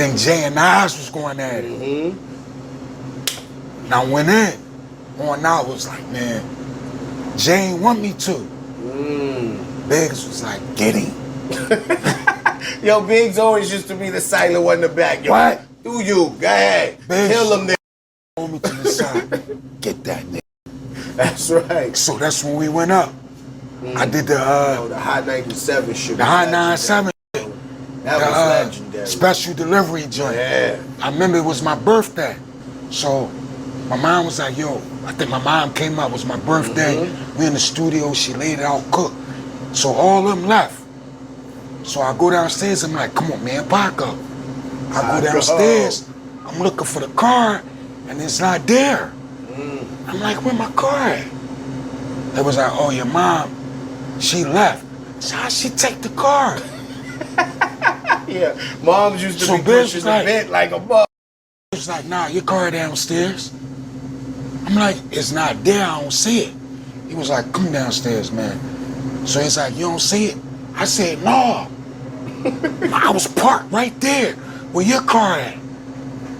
think Jay and Nas was going at it. Mm-hmm. Now when in, on out was like, man, Jay ain't want me to. Biggs was like, get him. Yo, Biggs always used to be the silent one in the back. Yo, What? Do you? Go ahead. Biggs Kill him, nigga. told me to the side, get that nigga. That's right. So that's when we went up. I did the the Hot 97 shit. the Hot 97 That was the legendary. special delivery joint. Yeah. I remember it was my birthday. So my mom was like, yo, I think my mom came up, it was my birthday. We in the studio, she laid it out, cooked. So all of them left. So I go downstairs, I'm like, come on, man, park up. I go downstairs, I'm looking for the car, and it's not there. I'm like, where my car at? It was like, oh, your mom, she left. So how'd she take the car? Yeah, moms used to So be Biggs pushing was the like- vent like a bug. It was like, nah, your car downstairs. I'm like, it's not there, I don't see it. He was like, come downstairs, man. So he's like, you don't see it? I said, no. I was parked right there. Where your car at?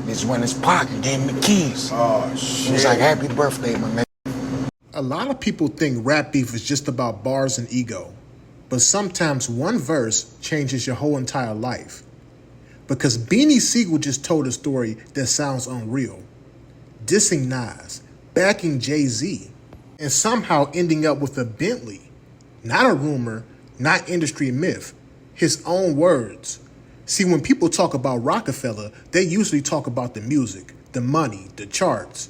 This when it's parked and gave him the keys. Oh, He shit. was like, happy birthday, my man. A lot of people think rap beef is just about bars and ego, but sometimes one verse changes your whole entire life. Because Beanie Sigel just told a story that sounds unreal. Dissing Nas, backing Jay-Z, and somehow ending up with a Bentley. Not a rumor, not industry myth, his own words. See, when people talk about Rockefeller, they usually talk about the music, the money, the charts.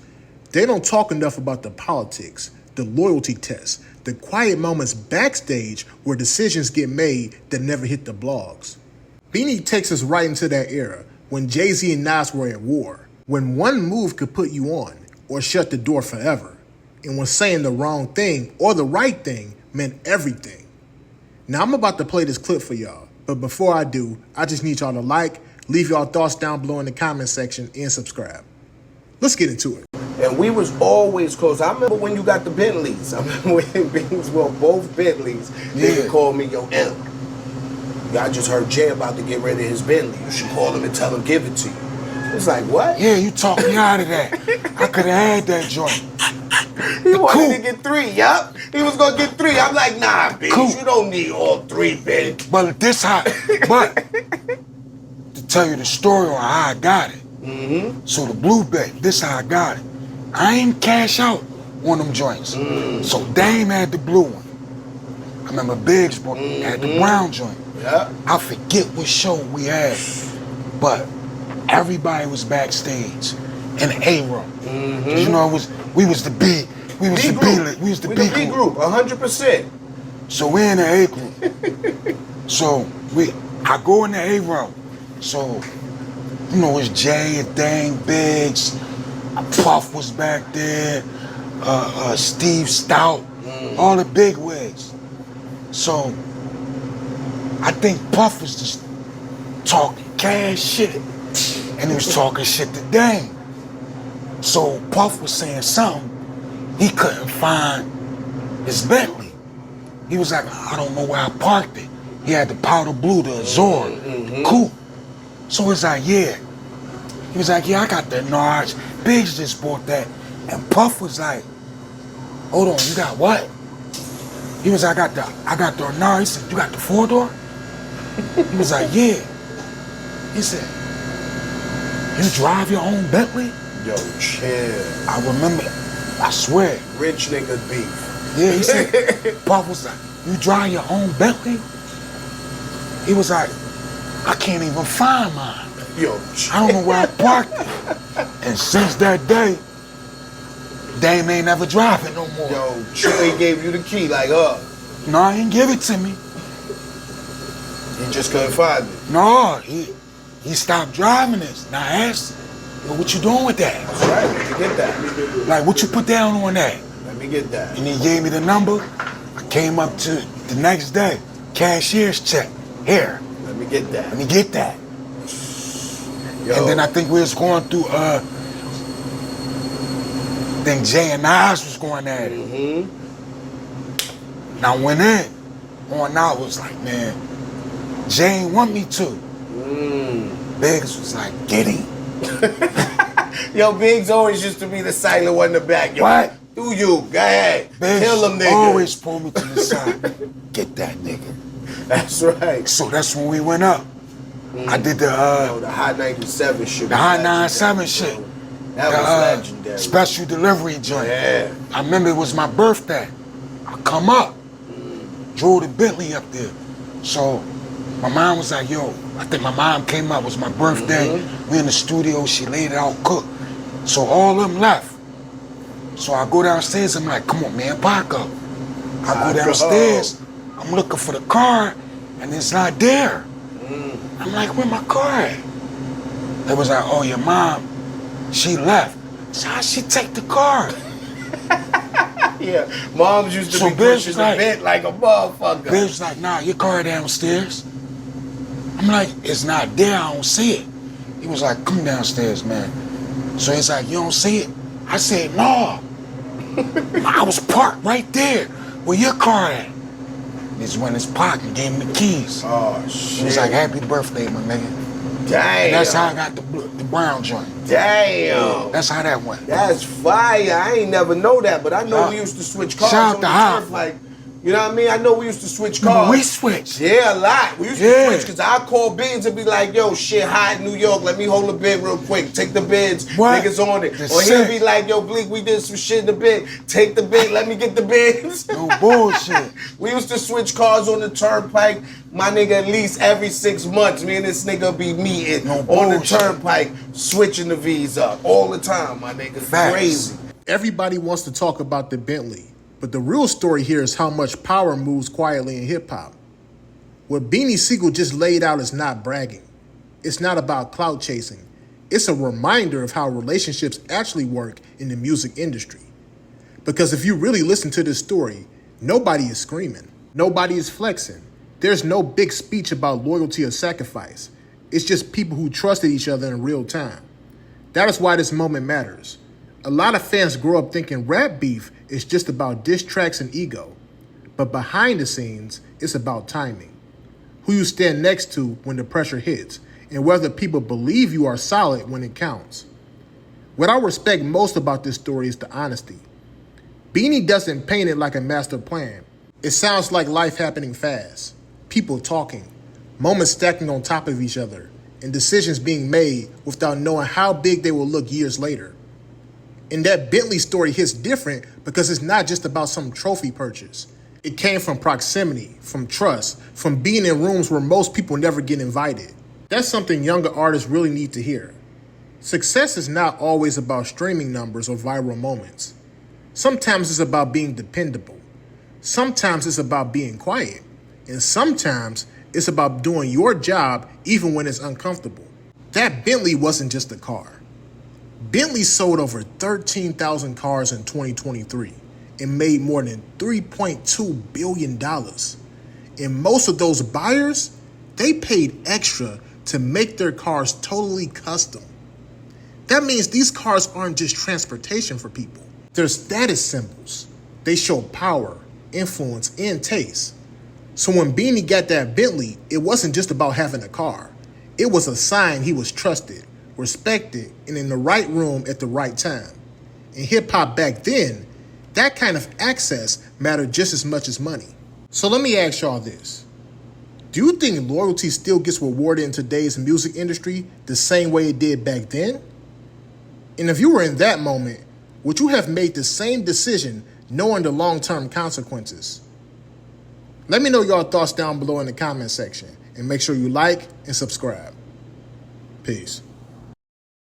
They don't talk enough about the politics, the loyalty tests, the quiet moments backstage where decisions get made that never hit the blogs. Beanie takes us right into that era when Jay-Z and Nas were at war, when one move could put you on or shut the door forever, and when saying the wrong thing or the right thing meant everything. Now I'm about to play this clip for y'all, but before I do, I just need y'all to like, leave y'all thoughts down below in the comment section, and subscribe. Let's get into it. And we was always close. I remember when you got the Bentleys. I remember when Bentleys were both Bentleys. Nigga called me, yo, M. I just heard Jay about to get rid of his Bentley. You should call him and tell him give it to you. It's like, what? Yeah, you talked me out of that. I could have had that joint. He wanted to get 3, yup. He was gonna get 3. I'm like, nah, bitch, you don't need all 3, bitch. But to tell you the story on how I got it. So the blue bet, this how I got it. I ain't cash out one of them joints. So Dame had the blue one. I remember Biggs had the brown joint. Yeah. I forget what show we had, but everybody was backstage in the A room. You know, we was the B group. 100%. So we in the A group. So I go in the A room. So you know, it's Jay and Dame, Biggs, Puff was back there, Steve Stout, all the big wigs. So I think Puff was just talking cash shit, and he was talking shit to Dame. So Puff was saying something, he couldn't find his Bentley. He was like, I don't know where I parked it. He had the powder blue, the Azor, coupe. So it's like, yeah. He was like, yeah, I got the Nards. Biggs just bought that. And Puff was like, hold on, you got what? He was like, I got the Nards. He said, you got the 4-door? He was like, yeah. He said, you drive your own Bentley? Yo, chill. I remember, I swear. Rich nigga beef. Yeah, he said, Puff was like, you drive your own Bentley? He was like, I can't even find mine. Yo, chill. I don't know where I parked it. And since that day, Dame ain't never drive it no more. Yo, chill, he gave you the key, like, No, he didn't give it to me. He just couldn't find it. No, he stopped driving this. Now I asked him, yo, what you doing with that? That's right, let me get that. Like, what you put down on that? Let me get that. And he gave me the number. I came up to the next day, cashier's check. Here, Let me get that. let me get that. Yo. And then I think we was going through, I think Jay and Nas was going at it. Now when on out was like, man, Jay ain't want me to. Biggs was like, get him. Yo, Biggs always used to be the silent one in the back. Yo, What? do you? Go ahead. Biggs Kill them niggas. always pulled me to the side. Get that nigga. That's right. So that's when we went up. I did the Hot 97 shit. the Hot 97 shit. That was legendary. Special delivery joint. Yeah. I remember it was my birthday. I come up, drove the Bentley up there. So my mom was like, yo, I think my mom came up, it was my birthday. We in the studio, she laid it out cooked. So all of them left. So I go downstairs, I'm like, come on, man, park up. I go downstairs, I'm looking for the car, and it's not there. I'm like, where my car at? They was like, oh, your mom, she left. So how she take the car? Yeah, moms used to So be Biggs pushing was the like- bed like a motherfucker. Biggs was like, nah, your car downstairs. I'm like, it's not there, I don't see it. He was like, come downstairs, man. So he's like, you don't see it? I said, no. I was parked right there. Where your car at? He just went in his pocket and gave him the keys. Oh, shit. He was like, happy birthday, my nigga. Damn. And that's how I got the brown joint. Damn. That's how that went. That's fire. I ain't never know that, but I know Yeah. we used to switch cars Shout out on to the Hop. turf. Like, you know what I mean? I know we used to switch cars. We switched. Yeah, a lot. We used to Yeah. switch because I call bids and be like, yo, shit hot in New York. Let me hold the bid real quick. Take the bids. What? Niggas on it. The Or he'll sick. be like, yo, Bleak, we did some shit in the bid. Take the bid. Let me get the bids. No bullshit. We used to switch cars on the turnpike. My nigga, at least every 6 months, me and this nigga be meeting No on the bullshit. turnpike, switching the V's up all the time, my nigga. Facts. Crazy. Everybody wants to talk about the Bentley, but the real story here is how much power moves quietly in hip-hop. What Beanie Sigel just laid out is not bragging. It's not about clout chasing. It's a reminder of how relationships actually work in the music industry. Because if you really listen to this story, nobody is screaming. Nobody is flexing. There's no big speech about loyalty or sacrifice. It's just people who trusted each other in real time. That is why this moment matters. A lot of fans grow up thinking rap beef is just about diss tracks and ego. But behind the scenes, it's about timing. Who you stand next to when the pressure hits, and whether people believe you are solid when it counts. What I respect most about this story is the honesty. Beanie doesn't paint it like a master plan. It sounds like life happening fast. People talking, moments stacking on top of each other, and decisions being made without knowing how big they will look years later. And that Bentley story hits different because it's not just about some trophy purchase. It came from proximity, from trust, from being in rooms where most people never get invited. That's something younger artists really need to hear. Success is not always about streaming numbers or viral moments. Sometimes it's about being dependable. Sometimes it's about being quiet. And sometimes it's about doing your job even when it's uncomfortable. That Bentley wasn't just a car. Bentley sold over 13,000 cars in 2023 and made more than $3.2 billion. And most of those buyers, they paid extra to make their cars totally custom. That means these cars aren't just transportation for people. They're status symbols. They show power, influence, and taste. So when Beanie got that Bentley, it wasn't just about having a car. It was a sign he was trusted, respected, and in the right room at the right time. In hip-hop back then, that kind of access mattered just as much as money. So let me ask y'all this. Do you think loyalty still gets rewarded in today's music industry the same way it did back then? And if you were in that moment, would you have made the same decision knowing the long-term consequences? Let me know your thoughts down below in the comment section, and make sure you like and subscribe. Peace.